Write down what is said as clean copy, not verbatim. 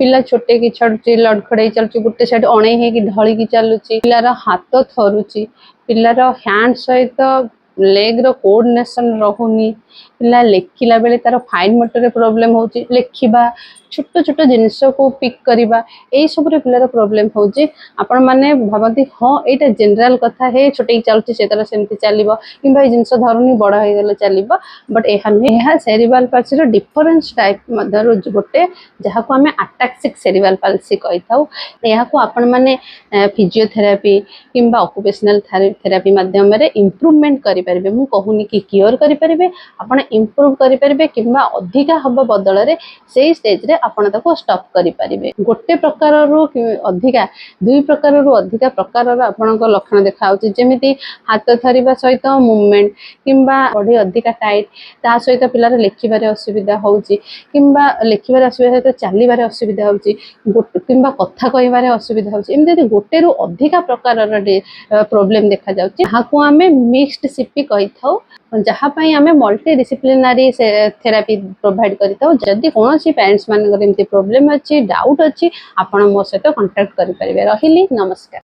पिला छोटे की छड़ुची लड़खड़े चलुची गोटे साइड अणे है ढलिकी चलुची पिलार हाथ थरुची पिलार हैंड सहित लेग रो कोऑर्डिनेशन रहुनी पिला लेखिला बेले तार फाइन मोटर प्रॉब्लम होची लेखिबा छोट छोट जिनिस को पिक करवा यही सब पिलार प्रॉब्लम होची आपण माने भाबती हाँ एटा जनरल कथा है छोटे चलुची से तरह सेमती चलिबो किबा जिनिस धरुनी बड़ हो गले चलिबो बट यह सेरिब्रल पाल्सी रो डिफरेंस टाइप मधर गोटे जहाँ को आम अटैक्सिक सेरिब्रल पाल्सी कही था यह को आपण माने फिजियोथेरापी किंबा ऑक्युपेशनल थेरापी माध्यम रे इम्प्रूवमेंट करि परिबे मु कहूनी कि क्योर करि परिबे आपण इम्प्रूव करि परिबे किंबा अधिका हब बदल रे सेही स्टेज रे आपण ताको स्टॉप करि परिबे गोटे प्रकार रो अधिका दुई प्रकार रो अधिका प्रकार रो आपणक लक्षण देखाउची जेमिति हाथ थरिबा सहित मूवमेंट किंबा बॉडी अधिका टाइट ता सहित पिलार लेखिबारे असुविधा होउची किंबा लेखिबारे असुविधा सहित चलिबारे असुविधा होउची किंबा कथा कहिबारे असुविधा होउची एमते गोटे रो अधिका प्रकार रो प्रॉब्लम देखा जाउची हाको आमे मिक्स्ड सीपी कहि थाउ जहाँ पाई आमे मल्टी डिसिप्लिनरी थेरापी प्रोवाइड करि थाउ जदि कोनोसी पेरेंट्स मान एमती प्रॉब्लम अछि डाउट अछि आपण मो सहित कांटेक्ट करि परिबे रहिली नमस्कार।